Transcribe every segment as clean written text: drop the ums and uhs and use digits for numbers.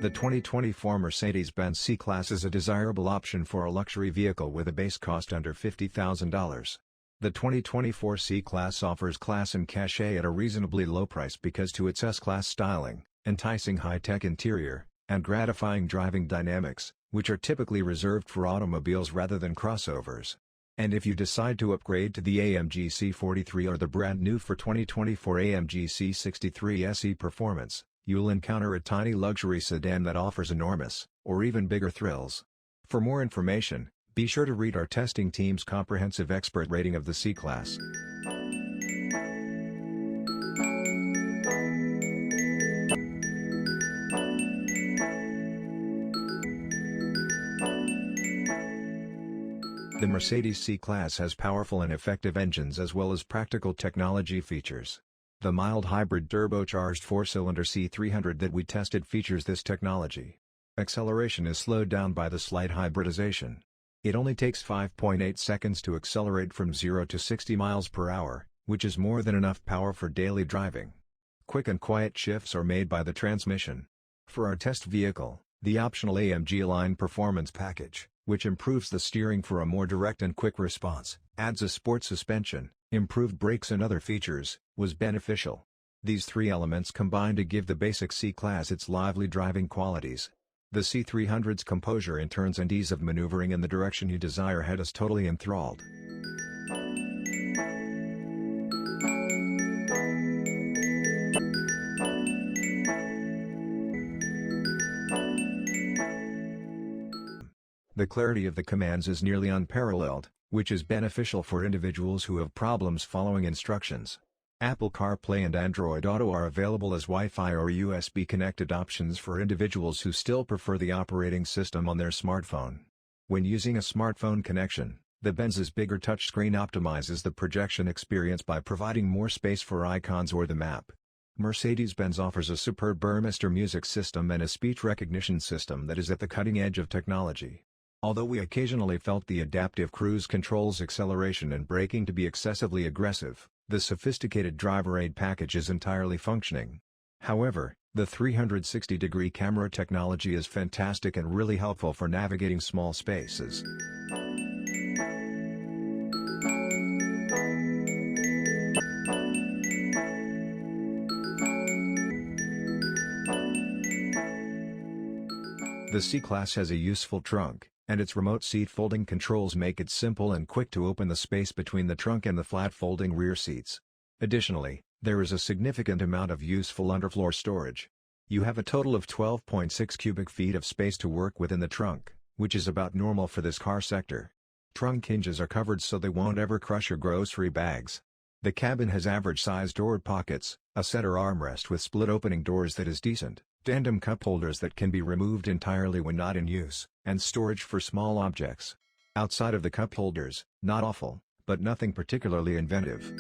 The 2024 Mercedes-Benz C-Class is a desirable option for a luxury vehicle with a base cost under $50,000. The 2024 C-Class offers class and cachet at a reasonably low price because to its S-Class styling, enticing high-tech interior, and gratifying driving dynamics, which are typically reserved for automobiles rather than crossovers. And if you decide to upgrade to the AMG C43 or the brand new for 2024 AMG C63 SE Performance, you'll encounter a tiny luxury sedan that offers enormous, or even bigger thrills. For more information, be sure to read our testing team's comprehensive expert rating of the C-Class. The Mercedes C-Class has powerful and effective engines as well as practical technology features. The mild hybrid turbocharged 4-cylinder C300 that we tested features this technology. Acceleration is slowed down by the slight hybridization. It only takes 5.8 seconds to accelerate from 0 to 60 miles per hour, which is more than enough power for daily driving. Quick and quiet shifts are made by the transmission. For our test vehicle, the optional AMG Line Performance Package, which improves the steering for a more direct and quick response, adds a sport suspension, improved brakes and other features, was beneficial. These three elements combine to give the basic C-Class its lively driving qualities. The C300's composure in turns and ease of maneuvering in the direction you desire had us totally enthralled. The clarity of the commands is nearly unparalleled, which is beneficial for individuals who have problems following instructions. Apple CarPlay and Android Auto are available as Wi-Fi or USB-connected options for individuals who still prefer the operating system on their smartphone. When using a smartphone connection, the Benz's bigger touchscreen optimizes the projection experience by providing more space for icons or the map. Mercedes-Benz offers a superb Burmester music system and a speech recognition system that is at the cutting edge of technology. Although we occasionally felt the adaptive cruise control's acceleration and braking to be excessively aggressive, the sophisticated driver aid package is entirely functioning. However, the 360-degree camera technology is fantastic and really helpful for navigating small spaces. The C-Class has a useful trunk, and its remote seat folding controls make it simple and quick to open the space between the trunk and the flat folding rear seats. Additionally, there is a significant amount of useful underfloor storage. You have a total of 12.6 cubic feet of space to work with in the trunk, which is about normal for this car sector. Trunk hinges are covered so they won't ever crush your grocery bags. The cabin has average-sized door pockets, a center armrest with split-opening doors that is decent, tandem cup holders that can be removed entirely when not in use, and storage for small objects. Outside of the cup holders, not awful, but nothing particularly inventive.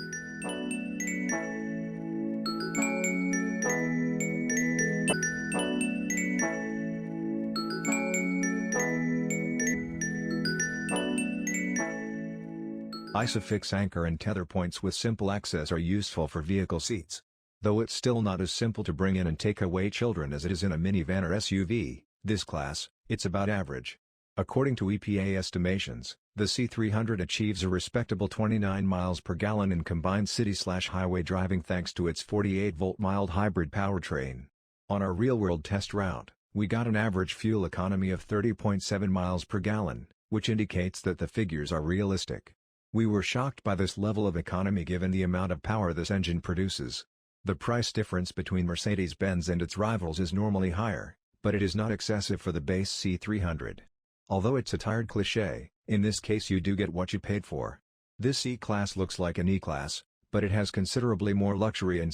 Isofix anchor and tether points with simple access are useful for vehicle seats. Though it's still not as simple to bring in and take away children as it is in a minivan or SUV, this class, it's about average. According to EPA estimations, the C300 achieves a respectable 29 miles per gallon in combined city/highway driving thanks to its 48-volt mild hybrid powertrain. On our real-world test route, we got an average fuel economy of 30.7 miles per gallon, which indicates that the figures are realistic. We were shocked by this level of economy given the amount of power this engine produces. The price difference between Mercedes-Benz and its rivals is normally higher, but it is not excessive for the base C300. Although it's a tired cliché, in this case you do get what you paid for. This C-Class looks like an E-Class, but it has considerably more luxury and